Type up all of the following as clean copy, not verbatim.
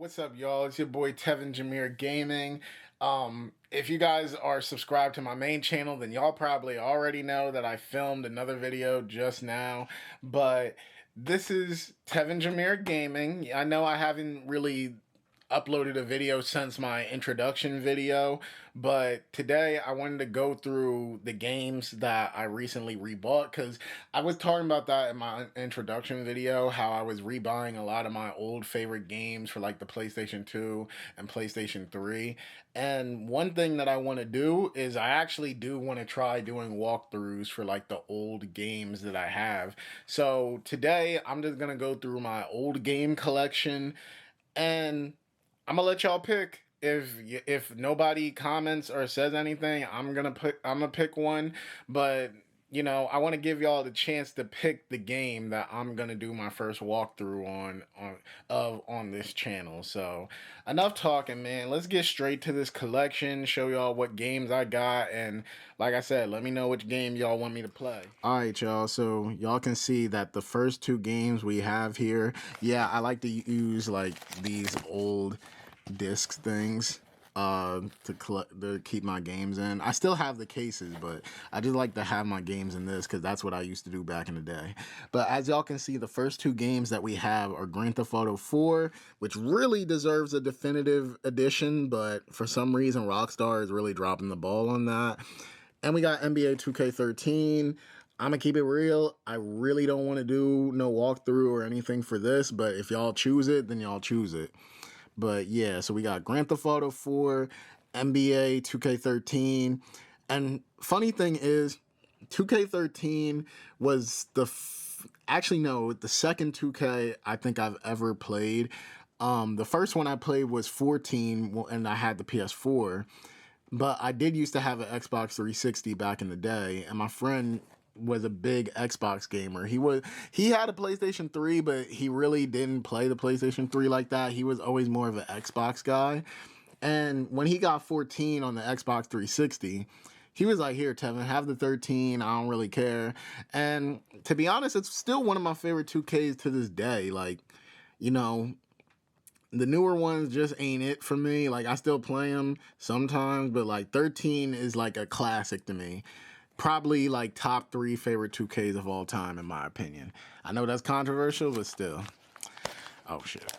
What's up, y'all? It's your boy Tevin Jameer Gaming. If you guys are subscribed to my main channel, then y'all probably already know that I filmed another video just now. But this is Tevin Jameer Gaming. I know I haven't really uploaded a video since my introduction video, but today I wanted to go through the games that I recently rebought, because I was talking about that in my introduction video, how I was rebuying a lot of my old favorite games for like the PlayStation 2 and PlayStation 3. And one thing that I want to do is I actually do want to try doing walkthroughs for like the old games that I have. So today I'm just going to go through my old game collection, and I'm gonna let y'all pick. If nobody comments or says anything, I'm gonna pick one. But I want to give y'all the chance to pick the game that I'm gonna do my first walkthrough on this channel. So enough talking, man. Let's get straight to this collection. Show y'all what games I got, and like I said, let me know which game y'all want me to play. All right, y'all. So y'all can see that the first two games we have here. Yeah, I like to use like these old discs things to keep my games in. I still have the cases, but I just like to have my games in this because that's what I used to do back in the day. But as y'all can see, the first two games that we have are Grand Theft Auto 4, which really deserves a definitive edition, but for some reason Rockstar is really dropping the ball on that. And we got NBA 2K13. I'm gonna keep it real. I really don't want to do no walkthrough or anything for this, but if y'all choose it, then y'all choose it. But yeah, so we got Grand Theft Auto 4, NBA 2K13. And funny thing is, 2K13 was actually no, the second 2K I think I've ever played. The first one I played was 14, and I had the PS4. But I did used to have an Xbox 360 back in the day, and my friend was a big Xbox gamer. He had a PlayStation 3, but he really didn't play the PlayStation 3 like that. He was always more of an Xbox guy. And when he got 14 on the Xbox 360, he was like, "Here, Tevin, have the 13. I don't really care." And to be honest, it's still one of my favorite 2Ks to this day. Like, you know, the newer ones just ain't it for me. Like, I still play them sometimes, but like 13 is like a classic to me. Probably like top 3 favorite 2Ks of all time, in my opinion. I know that's controversial, but still. Oh, shit.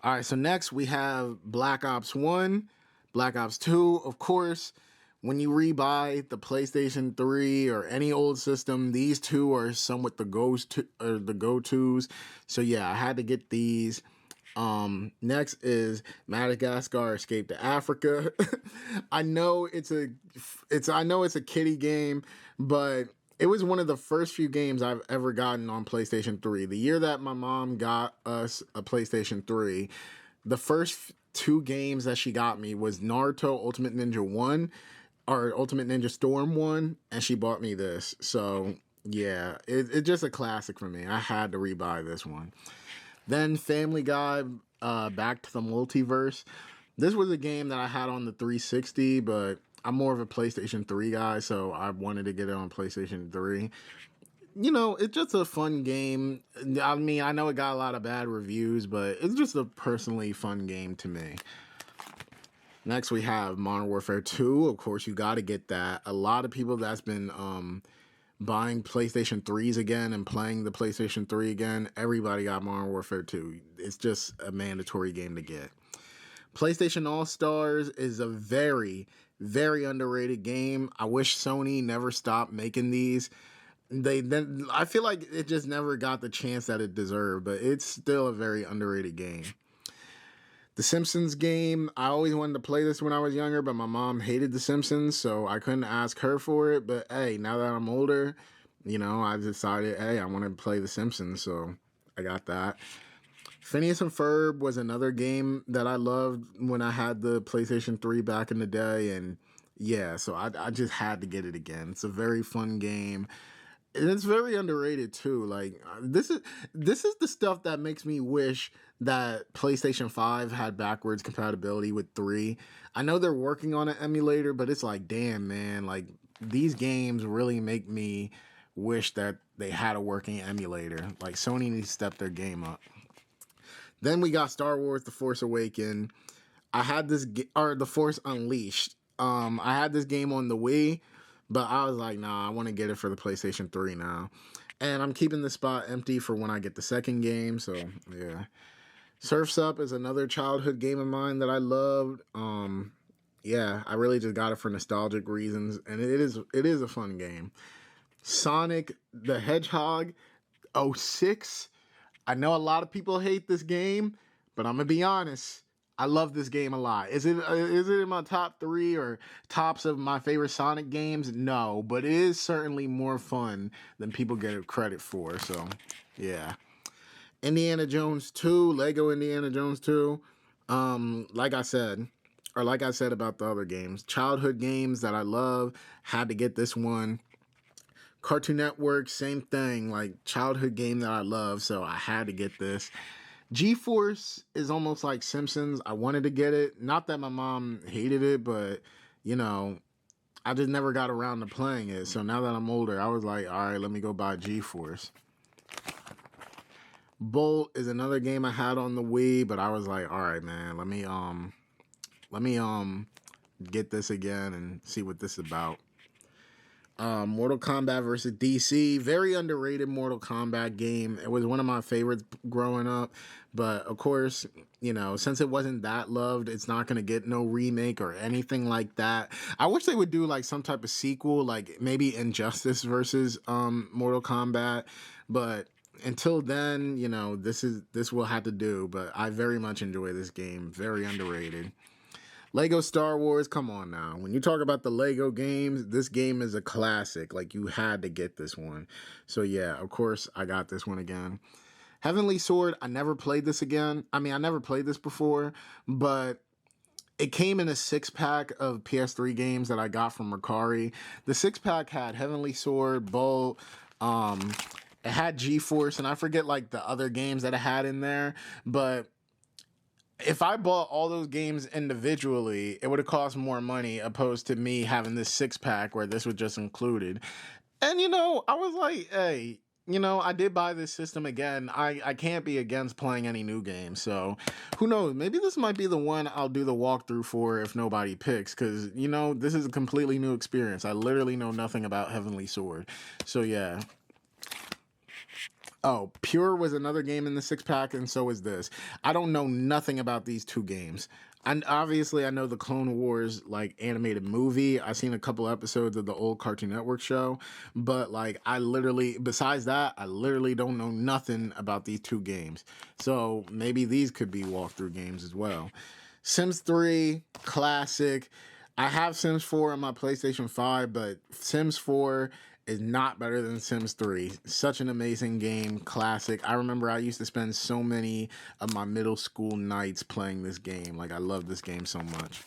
All right, so next we have Black Ops 1, Black Ops 2. Of course, when you rebuy the PlayStation 3 or any old system, these two are somewhat the go-tos. So yeah, I had to get these. Next is Madagascar Escape to Africa. I know it's a kiddie game, but it was one of the first few games I've ever gotten on PlayStation 3. The year that my mom got us a PlayStation 3, the first two games that she got me was Naruto Ultimate Ninja 1 or Ultimate Ninja Storm 1, and she bought me this. So yeah, it's just a classic for me. I had to rebuy this one. Then Family Guy, Back to the Multiverse. This was a game that I had on the 360, but I'm more of a PlayStation 3 guy, so I wanted to get it on PlayStation 3. It's just a fun game. I mean, I know it got a lot of bad reviews, but it's just a personally fun game to me. Next, we have Modern Warfare 2. Of course, you got to get that. A lot of people that's been buying PlayStation 3s again and playing the PlayStation 3 again, everybody got Modern Warfare 2. It's just a mandatory game to get. PlayStation All-Stars is a very, very underrated game. I wish Sony never stopped making these. I feel like it just never got the chance that it deserved, but it's still a very underrated game. The Simpsons game, I always wanted to play this when I was younger, but my mom hated The Simpsons, so I couldn't ask her for it. But hey, now that I'm older, I decided, hey, I want to play The Simpsons, so I got that. Phineas and Ferb was another game that I loved when I had the PlayStation 3 back in the day, and yeah, so I just had to get it again. It's a very fun game. And it's very underrated too. Like this is the stuff that makes me wish that PlayStation 5 had backwards compatibility with 3. I know they're working on an emulator, but it's like, damn, man, like these games really make me wish that they had a working emulator. Like Sony needs to step their game up. Then we got Star Wars: The Force Awakens. I had this or The Force Unleashed. I had this game on the Wii, but I was like, nah, I want to get it for the PlayStation 3 now. And I'm keeping the spot empty for when I get the second game. So yeah, Surf's Up is another childhood game of mine that I loved. Yeah, I really just got it for nostalgic reasons, and it is a fun game. Sonic the Hedgehog '06. I know a lot of people hate this game, but I'm gonna be honest. I love this game a lot. Is it in my top 3 or tops of my favorite Sonic games? No, but it is certainly more fun than people get credit for. So, yeah. Indiana Jones 2, Lego Indiana Jones 2. Like I said, or like I said about the other games, childhood games that I love, had to get this one. Cartoon Network, same thing, like childhood game that I love, so I had to get this. G-Force is almost like Simpsons. I wanted to get it. Not that my mom hated it, but, you know, I just never got around to playing it. So now that I'm older, I was like, all right, let me go buy G-Force. Bolt is another game I had on the Wii, but I was like, all right, man, let me get this again and see what this is about. Mortal Kombat versus DC, very underrated Mortal Kombat game. It was one of my favorites growing up, but of course, you know, since it wasn't that loved, it's not gonna get no remake or anything like that. I wish they would do like some type of sequel, like maybe Injustice versus Mortal Kombat, but until then, you know, this will have to do. But I very much enjoy this game, very underrated. Lego Star Wars, come on now. When you talk about the Lego games, this game is a classic. Like, you had to get this one. So yeah, of course, I got this one again. Heavenly Sword, I never played this again. I mean, I never played this before, but it came in a 6-pack of PS3 games that I got from Mercari. The 6-pack had Heavenly Sword, Bolt, it had G-Force, and I forget like the other games that it had in there, but if I bought all those games individually, it would have cost more money opposed to me having this 6-pack where this was just included. And, you know, I was like, hey, you know, I did buy this system again. I can't be against playing any new games. So who knows? Maybe this might be the one I'll do the walkthrough for if nobody picks. Because, you know, this is a completely new experience. I literally know nothing about Heavenly Sword. So, yeah. Oh, Pure was another game in the 6-pack, and so is this. I don't know nothing about these two games. And obviously, I know the Clone Wars like animated movie. I've seen a couple episodes of the old Cartoon Network show, but like besides that, I literally don't know nothing about these two games. So maybe these could be walkthrough games as well. Sims 3, classic. I have Sims 4 on my PlayStation 5, but Sims 4 is not better than Sims 3. Such an amazing game, classic. I remember I used to spend so many of my middle school nights playing this game. Like, I love this game so much.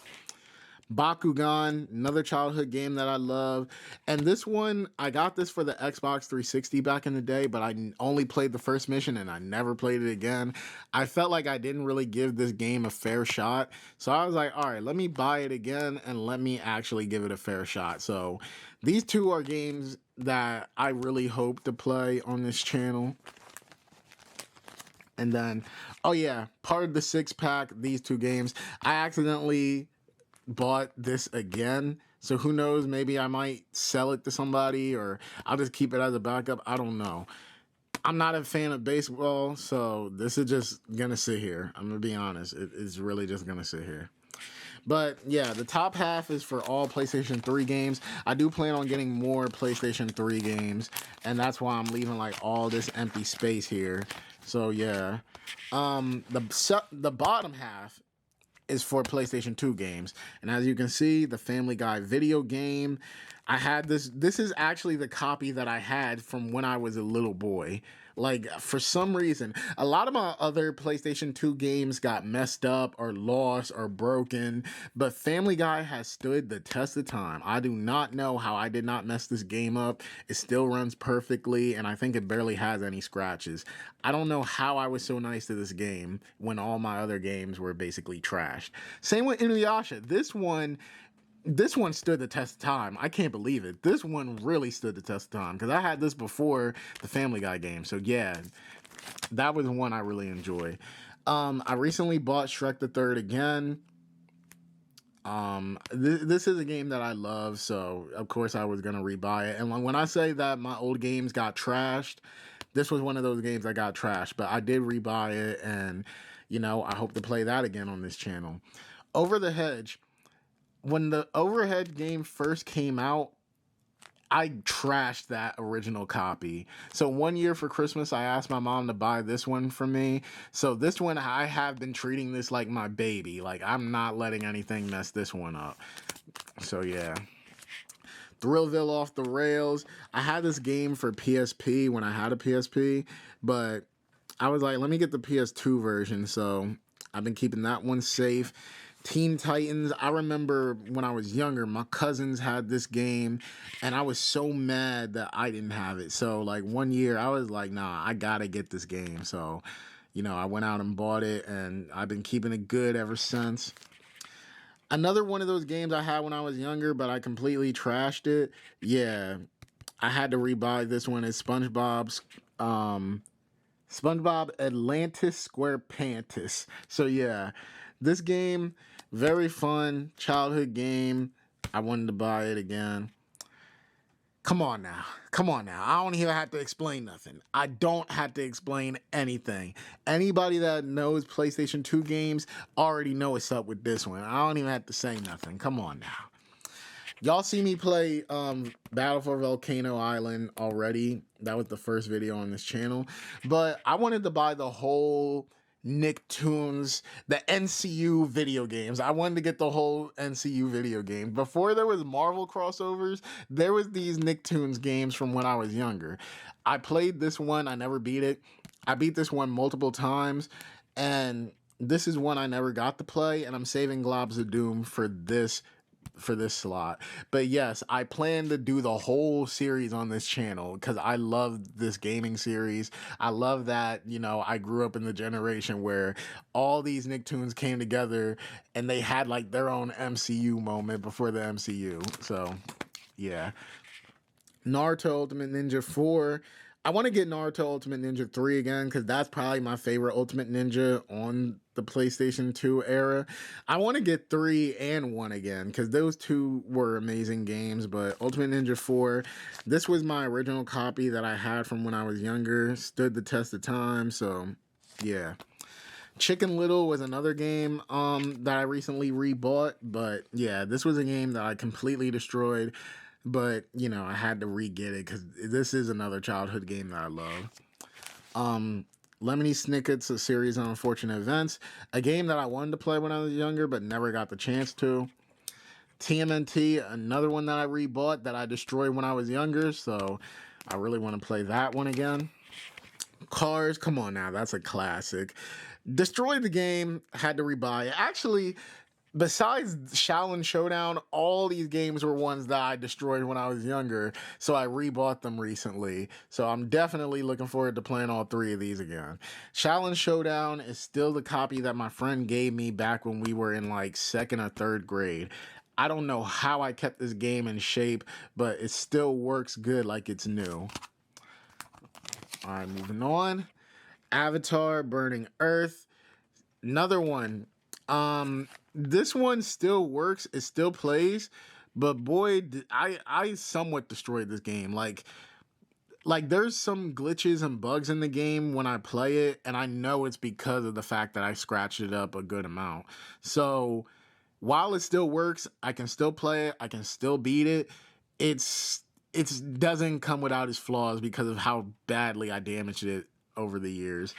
Bakugan, another childhood game that I love. And this one, I got this for the Xbox 360 back in the day, but I only played the first mission and I never played it again. I felt like I didn't really give this game a fair shot. So I was like, all right, let me buy it again and let me actually give it a fair shot. So these two are games that I really hope to play on this channel. And then, oh yeah, part of the 6-pack, these two games, I accidentally bought this again, so who knows, maybe I might sell it to somebody or I'll just keep it as a backup. I don't know. I'm not a fan of baseball, so this is just gonna sit here. I'm gonna be honest, it's really just gonna sit here. But yeah, the top half is for all PlayStation 3 games. I do plan on getting more PlayStation 3 games, and that's why I'm leaving like all this empty space here. So yeah, the bottom half is for PlayStation 2 games. And as you can see, the Family Guy video game, I had this. This is actually the copy that I had from when I was a little boy. Like, for some reason, a lot of my other PlayStation 2 games got messed up or lost or broken, but Family Guy has stood the test of time. I do not know how I did not mess this game up. It still runs perfectly, and I think it barely has any scratches. I don't know how I was so nice to this game when all my other games were basically trashed. Same with Inuyasha. This one stood the test of time. I can't believe it. This one really stood the test of time because I had this before the Family Guy game. So yeah, that was one I really enjoy. I recently bought Shrek the Third again. This is a game that I love, so of course I was gonna rebuy it. And when I say that my old games got trashed, this was one of those games that got trashed. But I did rebuy it, and I hope to play that again on this channel. Over the Hedge. When the Overhead game first came out, I trashed that original copy. So one year for Christmas, I asked my mom to buy this one for me. So this one, I have been treating this like my baby. Like, I'm not letting anything mess this one up. So yeah. Thrillville Off the Rails. I had this game for PSP when I had a PSP, but I was like, let me get the PS2 version. So I've been keeping that one safe. Teen Titans, I remember when I was younger, my cousins had this game, and I was so mad that I didn't have it. So, like, one year, I was like, nah, I gotta get this game. So, I went out and bought it, and I've been keeping it good ever since. Another one of those games I had when I was younger, but I completely trashed it. Yeah, I had to rebuy this one. It's SpongeBob Atlantis SquarePantis. So, yeah, this game, very fun childhood game. I wanted to buy it again. Come on now. I don't even have to explain nothing. I don't have to explain anything. Anybody that knows PlayStation 2 games already know what's up with this one. I don't even have to say nothing. Come on now. Y'all see me play Battle for Volcano Island already. That was the first video on this channel. But I wanted to buy the whole Nicktoons, the NCU video games. I wanted to get the whole NCU video game. Before there was Marvel crossovers, there was these Nicktoons games from when I was younger. I played this one. I never beat it. I beat this one multiple times. And this is one I never got to play. And I'm saving Globs of Doom for this slot. But yes, I plan to do the whole series on this channel because I love this gaming series. I love that, I grew up in the generation where all these Nicktoons came together and they had like their own MCU moment before the MCU. So, yeah. Naruto Ultimate Ninja 4. I want to get Naruto Ultimate Ninja 3 again because that's probably my favorite Ultimate Ninja on the PlayStation 2 era. I want to get 3 and 1 again because those two were amazing games, but Ultimate Ninja 4, this was my original copy that I had from when I was younger, stood the test of time, so yeah. Chicken Little was another game that I recently rebought, but yeah, this was a game that I completely destroyed. But, I had to re-get it because this is another childhood game that I love. Lemony Snicket's A Series of Unfortunate Events. A game that I wanted to play when I was younger but never got the chance to. TMNT, another one that I rebought that I destroyed when I was younger. So I really want to play that one again. Cars, come on now, that's a classic. Destroyed the game, had to rebuy it. Actually, besides Shaolin Showdown, all these games were ones that I destroyed when I was younger, so I rebought them recently. So I'm definitely looking forward to playing all 3 of these again. Shaolin Showdown is still the copy that my friend gave me back when we were in like 2nd or 3rd grade. I don't know how I kept this game in shape, but it still works good like it's new. All right, moving on. Avatar Burning Earth. Another one. This one still works. It still plays. But boy, I somewhat destroyed this game. Like there's some glitches and bugs in the game when I play it. And I know it's because of the fact that I scratched it up a good amount. So while it still works, I can still play it. I can still beat it. It doesn't come without its flaws because of how badly I damaged it over the years.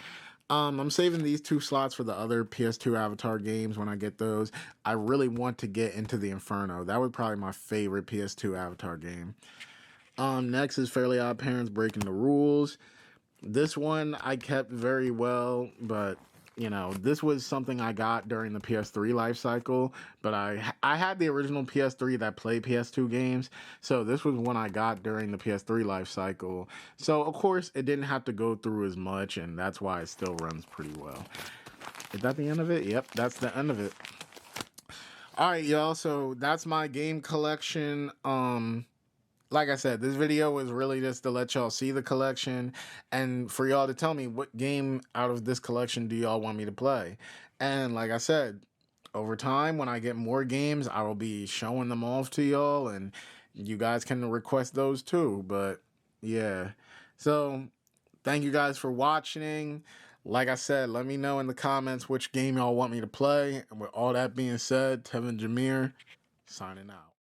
I'm saving these 2 slots for the other PS2 Avatar games when I get those. I really want to get into the Inferno. That was probably my favorite PS2 Avatar game. Next is Fairly Odd Parents Breaking the Rules. This one I kept very well, but this was something I got during the PS3 life cycle, but I had the original PS3 that played PS2 games, so this was one I got during the PS3 life cycle. So, of course, it didn't have to go through as much, and that's why it still runs pretty well. Is that the end of it? Yep, that's the end of it. All right, y'all, so that's my game collection. like I said, this video is really just to let y'all see the collection and for y'all to tell me what game out of this collection do y'all want me to play. And like I said, over time, when I get more games, I will be showing them off to y'all, and you guys can request those too. But yeah, so thank you guys for watching. Like I said, let me know in the comments which game y'all want me to play. And with all that being said, Tevin Jameer signing out.